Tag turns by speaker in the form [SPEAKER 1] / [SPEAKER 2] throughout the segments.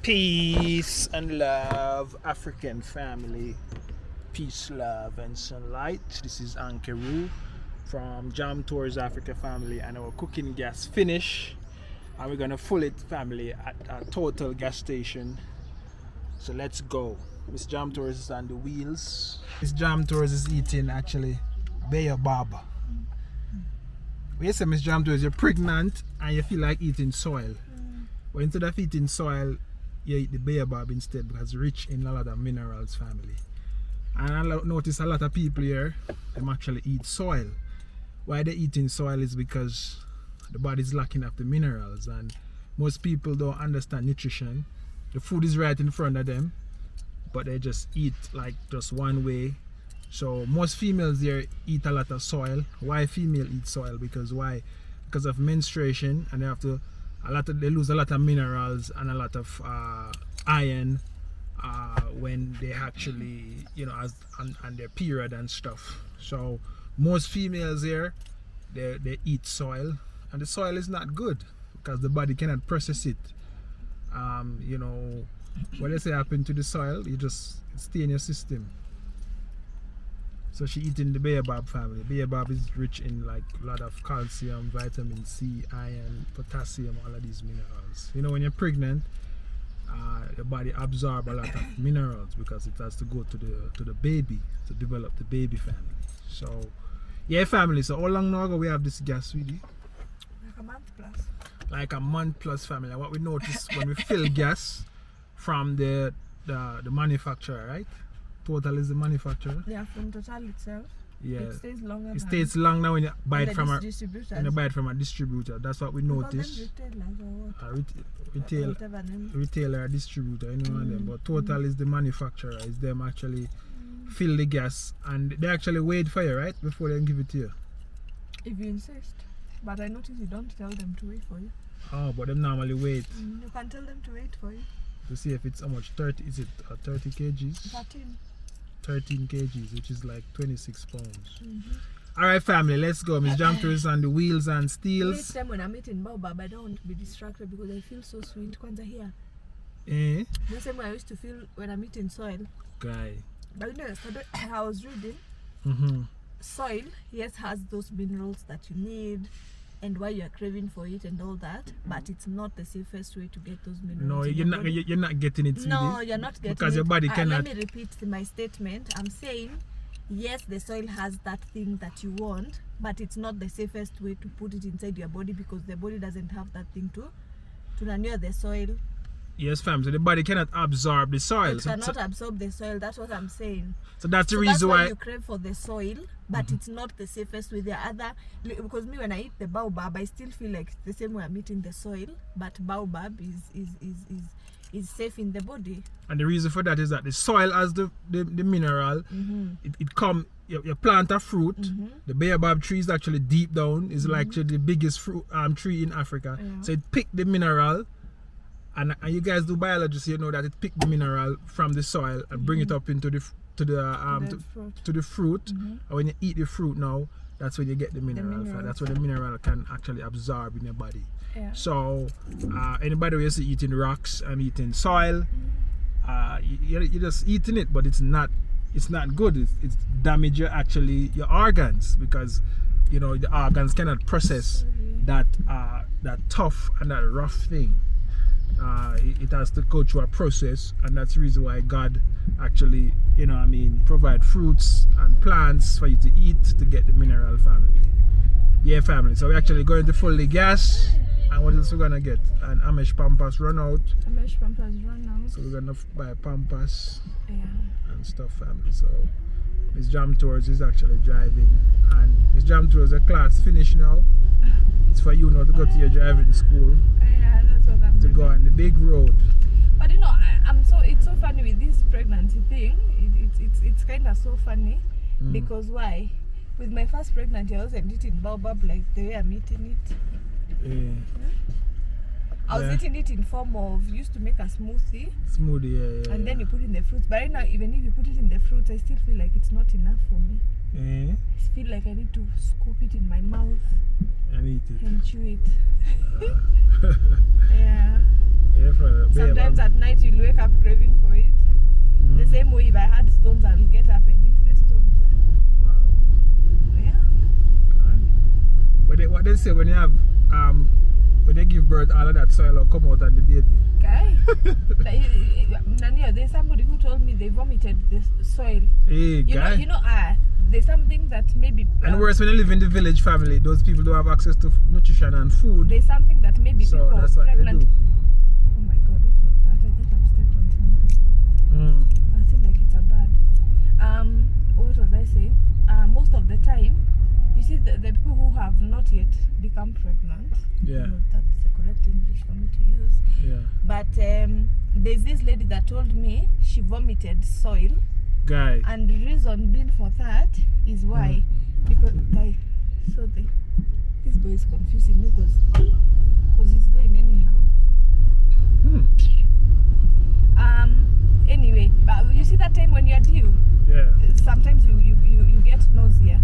[SPEAKER 1] Peace and love, African family. Peace, love, and sunlight. This is Ankeru from Jam Tours Africa family, and our cooking gas finish. And we're gonna fill it, family, at a total gas station. So let's go. Miss Jam Tours is on the wheels. Miss Jam Tours is eating actually baobab. When you say Miss Jam Tours, you're pregnant and you feel like eating soil. But instead of eating soil, you eat the baobab instead because it's rich in a lot of minerals, family. And I notice a lot of people here, them actually eat soil. Why they eating soil is because the body's lacking of the minerals, and most people don't understand nutrition. The food is right in front of them, but they just eat like just one way. So most females here eat a lot of soil. Why female eat soil? Because why? Because of menstruation, and they lose a lot of minerals and a lot of iron when they actually, on their period and stuff. So most females here, they eat soil, and the soil is not good because the body cannot process it. What they say happen to the soil, it stay in your system. So she eating the baobab, family. Baobab is rich in like a lot of calcium, vitamin C, iron, potassium, all of these minerals. When you're pregnant, the body absorbs a lot of minerals because it has to go to the baby to develop the baby, family. So yeah, family. So how long now ago we have this gas, sweetie?
[SPEAKER 2] Like a month plus. Like
[SPEAKER 1] a month plus, family. And what we notice when we fill gas from the manufacturer, right? Total is the manufacturer.
[SPEAKER 2] Yeah, from Total itself.
[SPEAKER 1] Yeah.
[SPEAKER 2] It stays longer.
[SPEAKER 1] It stays long now when you buy it from a
[SPEAKER 2] distributor.
[SPEAKER 1] That's what we notice. Retailer, distributor, anyone them. But Total is the manufacturer. It's them actually fill the gas, and they actually wait for you, right, before they give it to you.
[SPEAKER 2] If you insist. But I notice you don't tell them to wait for you.
[SPEAKER 1] Oh, but them normally wait.
[SPEAKER 2] You can tell them to wait for you.
[SPEAKER 1] To see if it's how much. 30 is it 30 kgs? 13 kgs, which is like 26 pounds. Alright, family, let's go. Miss Jam Tours on the wheels and steels.
[SPEAKER 2] Next time when I'm eating baobab, I don't want to be distracted because I feel so sweet. Kwanza here. The same way I used to feel when I'm eating soil.
[SPEAKER 1] Guy.
[SPEAKER 2] But yesterday I was reading. Soil, yes, has those minerals that you need and why you are craving for it and all that, but it's not the safest way to get those minerals.
[SPEAKER 1] No, you're not getting it.
[SPEAKER 2] No, you're not getting
[SPEAKER 1] because
[SPEAKER 2] it.
[SPEAKER 1] Your body cannot.
[SPEAKER 2] Let me repeat my statement. I'm saying, yes, the soil has that thing that you want, but it's not the safest way to put it inside your body because the body doesn't have that thing to manure the soil.
[SPEAKER 1] Yes, fam. So the body cannot absorb the soil.
[SPEAKER 2] It cannot absorb the soil. That's what I'm saying.
[SPEAKER 1] So that's the reason why
[SPEAKER 2] you crave for the soil, but it's not the safest way. The other, because me when I eat the baobab, I still feel like the same way I'm eating the soil, but baobab is safe in the body.
[SPEAKER 1] And the reason for that is that the soil has the mineral. You plant a fruit. The baobab tree is actually deep down. It's like the biggest fruit tree in Africa. So it picked the mineral. And you guys do biology, so you know that it pick the mineral from the soil and bring it up into the fruit. And when you eat the fruit now, that's when you get the mineral. That's when the mineral can actually absorb in your body. So anybody who is eating rocks and eating soil, you're just eating it, but it's not good. It's damage your organs because the organs cannot process that tough and that rough thing. It has to go through a process, and that's the reason why God actually, provide fruits and plants for you to eat to get the mineral, family. Yeah, family. So we're actually going to fill the gas, and what else we're gonna get? An Amish Pampas run out. So we're gonna buy Pampas and stuff, family. So Miss Jam Tours is actually driving, and Miss Jam Tours, the class finished now. It's for you now to go to your driving school.
[SPEAKER 2] That's what I'm
[SPEAKER 1] to go on the big road.
[SPEAKER 2] But it's so funny with this pregnancy thing. It's kind of so funny because why? With my first pregnancy, I wasn't eating baobab like the way I'm eating it. I was eating it in form of, used to make a smoothie. And then you put in the fruits. But right now, even if you put it in the fruits, I still feel like it's not enough for me. I feel like I need to scoop it in my mouth
[SPEAKER 1] and eat it
[SPEAKER 2] and chew it. Yeah.
[SPEAKER 1] Yeah, for
[SPEAKER 2] Sometimes
[SPEAKER 1] baobab.
[SPEAKER 2] at night you'll wake up craving for it. The same way if I had stones, I'll get up and eat the stones.
[SPEAKER 1] Wow.
[SPEAKER 2] Yeah.
[SPEAKER 1] But what they say when you have when they give birth, all of that soil will come out and the baby.
[SPEAKER 2] Guy, there's somebody who told me they vomited the soil.
[SPEAKER 1] Hey, guy.
[SPEAKER 2] There's something that maybe.
[SPEAKER 1] And worse, when you live in the village family, those people don't have access to nutrition and food.
[SPEAKER 2] There's something that maybe
[SPEAKER 1] So
[SPEAKER 2] people
[SPEAKER 1] that's what
[SPEAKER 2] pregnant.
[SPEAKER 1] they do.
[SPEAKER 2] Oh my God, what was that? I thought I've stepped on something. I feel like it's a bird. What was I saying? Most of the time, you see the people who have not yet become pregnant.
[SPEAKER 1] Yeah.
[SPEAKER 2] That's the correct English for me to use.
[SPEAKER 1] Yeah.
[SPEAKER 2] But there's this lady that told me she vomited soil,
[SPEAKER 1] Guy.
[SPEAKER 2] and the reason being for that is why, because this boy is confusing me because he's going anyhow. Anyway, but you see that time when you're due,
[SPEAKER 1] Yeah.
[SPEAKER 2] sometimes you get nausea.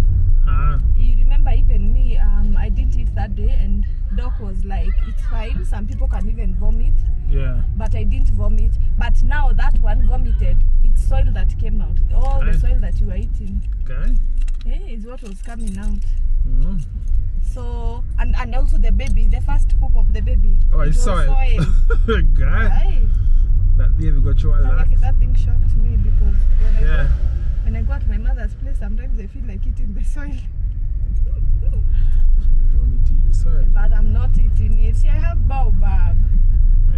[SPEAKER 2] You remember even me, I didn't eat that day and doc was like, it's fine, some people can even vomit.
[SPEAKER 1] Yeah.
[SPEAKER 2] But I didn't vomit. But now that one vomited, it's soil that came out. All the soil that you were eating,
[SPEAKER 1] Okay.
[SPEAKER 2] is what was coming out.
[SPEAKER 1] Mm-hmm.
[SPEAKER 2] So, and also the baby, the first poop of the baby.
[SPEAKER 1] Oh, it's
[SPEAKER 2] was
[SPEAKER 1] soil. Guy.
[SPEAKER 2] Right.
[SPEAKER 1] That baby got through a lot.
[SPEAKER 2] That thing shocked me because
[SPEAKER 1] Yeah.
[SPEAKER 2] when I go at my mother's place, sometimes I feel like eating the soil.
[SPEAKER 1] You don't need to eat the soil.
[SPEAKER 2] But I'm not eating it. See, I have baobab.
[SPEAKER 1] I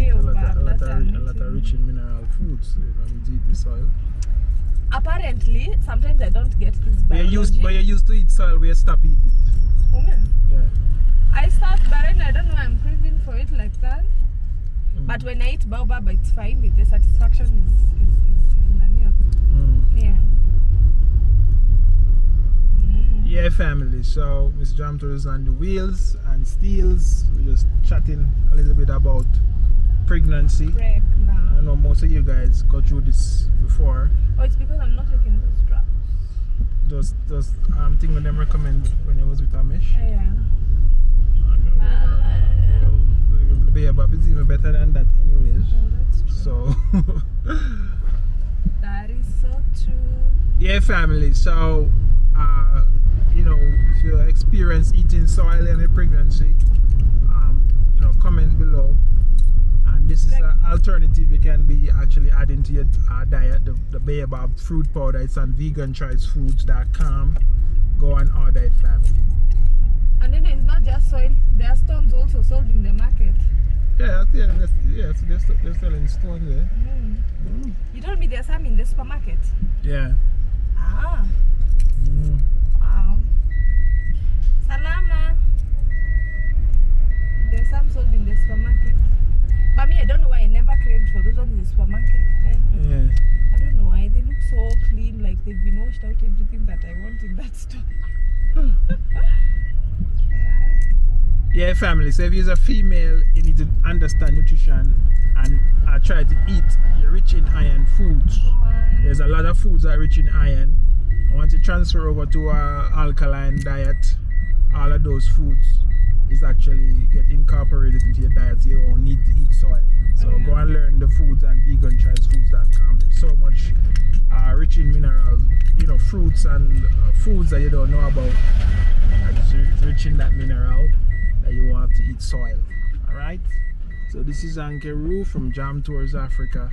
[SPEAKER 1] eat a lot
[SPEAKER 2] Baobab,
[SPEAKER 1] of rich in mineral foods. So you don't need to eat the soil.
[SPEAKER 2] Apparently, sometimes I don't get this
[SPEAKER 1] But
[SPEAKER 2] biology.
[SPEAKER 1] you used to eat soil where you stop eating it.
[SPEAKER 2] Oh, yeah.
[SPEAKER 1] Yeah.
[SPEAKER 2] I start, but I don't know why I'm craving for it like that. But when I eat baobab, it's fine. The satisfaction is mania. Yeah.
[SPEAKER 1] Yeah, family. So Miss Jamtor is on the wheels and steels. We're just chatting a little bit about pregnancy. I know most of you guys go through this before.
[SPEAKER 2] Oh, it's because I'm not taking those drops.
[SPEAKER 1] Those thing when them recommend when I was with Amish.
[SPEAKER 2] Yeah.
[SPEAKER 1] Baobab is even better than that anyways.
[SPEAKER 2] Well, that's true.
[SPEAKER 1] So
[SPEAKER 2] That is so true.
[SPEAKER 1] yeah, family. So if you experience eating soil in a pregnancy, comment below. And this is an alternative you can be actually adding to your diet. The baobab fruit powder. It's on veganchoicefoods.com. Go and order it, family.
[SPEAKER 2] And then it's not just soil. There are stones also sold in the market.
[SPEAKER 1] Yeah, so they're selling stones there.
[SPEAKER 2] You told me there's some in the supermarket.
[SPEAKER 1] Yeah.
[SPEAKER 2] Ah. Wow. Salama. There's some sold in the supermarket. But me, I don't know why I never craved for those ones in the supermarket.
[SPEAKER 1] Yeah.
[SPEAKER 2] I don't know why. They look so clean, like they've been washed out everything that I want in that store.
[SPEAKER 1] Yeah, family. So if you're a female, you need to understand nutrition and try to eat your rich in iron foods. There's a lot of foods that are rich in iron. And once you transfer over to a alkaline diet, all of those foods is actually get incorporated into your diet. So you won't need to eat soil. So go and learn the foods on veganchoicefoods.com. There's so much rich in minerals, fruits and foods that you don't know about. It's rich in that mineral that you won't have to eat soil. Alright? So this is Ankeru from Jam Tours Africa.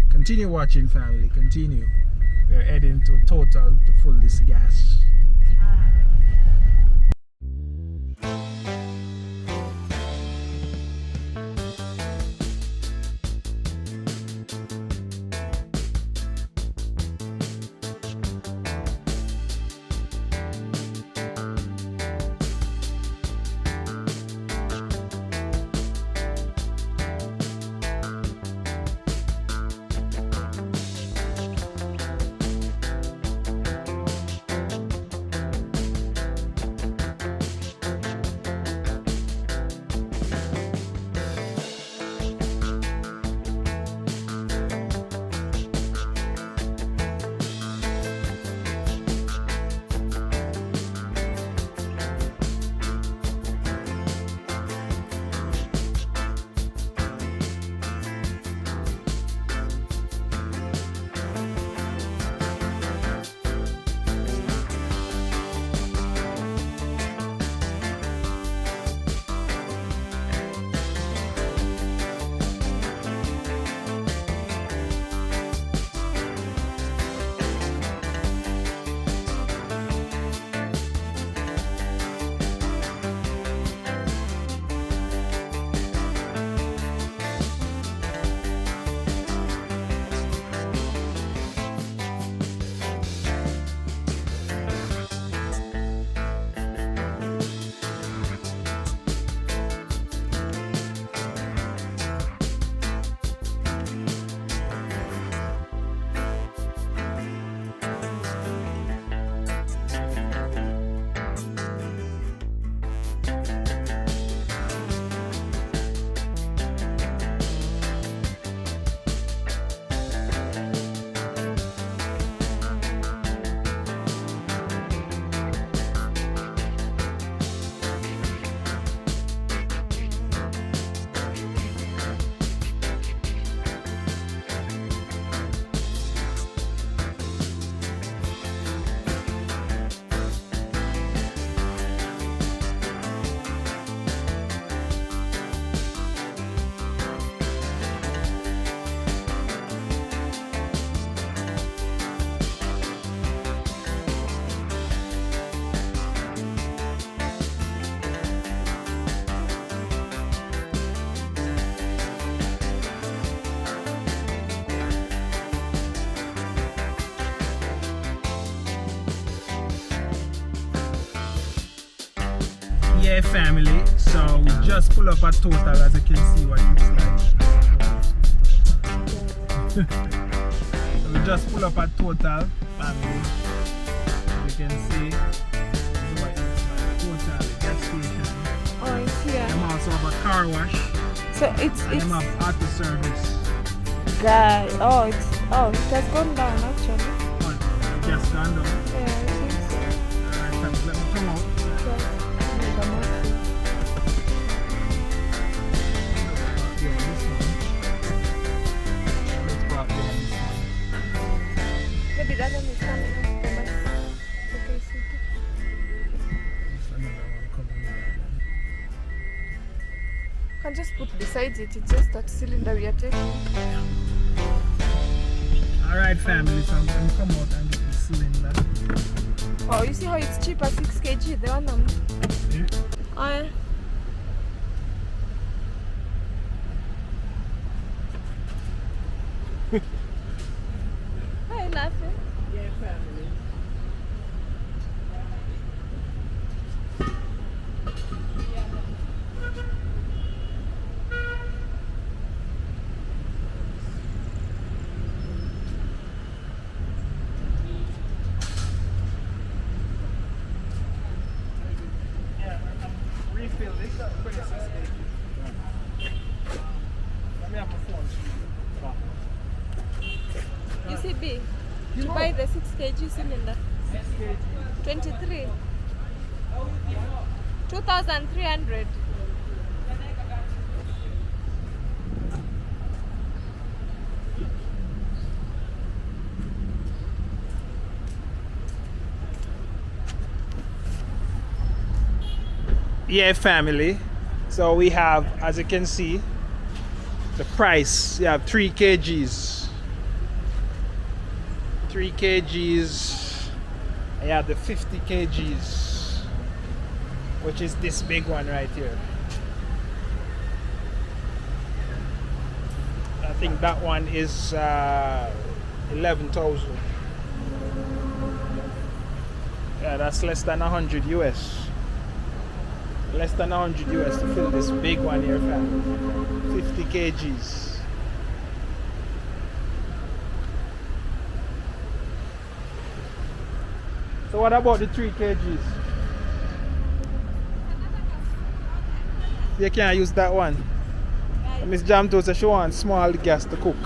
[SPEAKER 1] Continue watching, family. Continue. We're heading to total to full this gas. Yeah, family. So we just pull up a total, as you can see what it looks like. So we just pull up a total, family. As you can see, this is what it looks like. Total gas station.
[SPEAKER 2] Oh, it's here.
[SPEAKER 1] Them also have a car wash.
[SPEAKER 2] So it's
[SPEAKER 1] And them have auto service.
[SPEAKER 2] guy. Oh, it has gone down actually.
[SPEAKER 1] Oh, gas gone down.
[SPEAKER 2] Yeah, I think so.
[SPEAKER 1] Alright, let me come out.
[SPEAKER 2] Maybe that one is coming off the mass. Okay, see. Can just put beside it. It's just that cylinder we are taking.
[SPEAKER 1] Alright, family, so I'm going to come out and get the cylinder.
[SPEAKER 2] Oh, you see how it's cheaper, 6 kg, the one on.
[SPEAKER 1] Yeah.
[SPEAKER 2] Oh, yeah. Why are you laughing?
[SPEAKER 1] Yeah, family. Refill this up 26 kg. Let me have my phone.
[SPEAKER 2] You see, B, to buy the 6 kg cylinder.
[SPEAKER 1] 6 kg.
[SPEAKER 2] 23. 2,300.
[SPEAKER 1] Yeah, family. So we have, as you can see, the price. You have 3 kgs. 3 kgs. And you have the 50 kgs, which is this big one right here. I think that one is 11,000. Yeah, that's less than 100 US. Less than 100 US to fill this big one here, fam. 50 kgs. So what about the 3 kgs? You can't use that one. Miss Jam told us she wants small gas to cook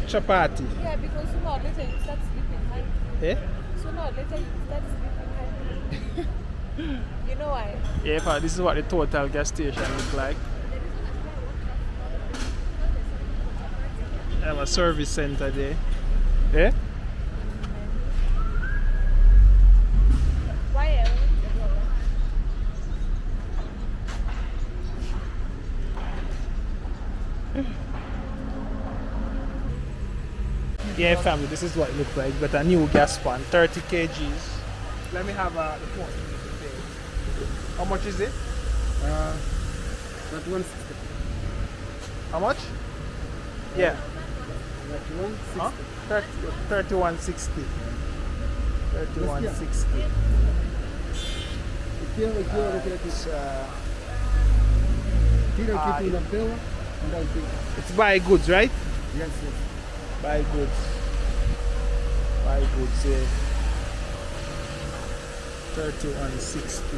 [SPEAKER 1] chapati.
[SPEAKER 2] Yeah, because sooner or later you start sleeping high.
[SPEAKER 1] Eh?
[SPEAKER 2] Sooner or later you start sleeping high. You know why?
[SPEAKER 1] Yeah, but this is what the total gas station looks like. They have a service center there. Eh?
[SPEAKER 2] Why?
[SPEAKER 1] Yeah, family, this is what it looks like. Got a new gas pan, 30 kgs. Let me have the phone. How much is it?
[SPEAKER 3] That 160.
[SPEAKER 1] How much? Yeah.
[SPEAKER 3] That 160.
[SPEAKER 1] Huh? 3160. 3160.
[SPEAKER 3] Aquilo é aqui. Tira aqui na tela and I think.
[SPEAKER 1] It's buy goods, right?
[SPEAKER 3] Yes.
[SPEAKER 1] Buy goods. Buy goods, yeah. 3160.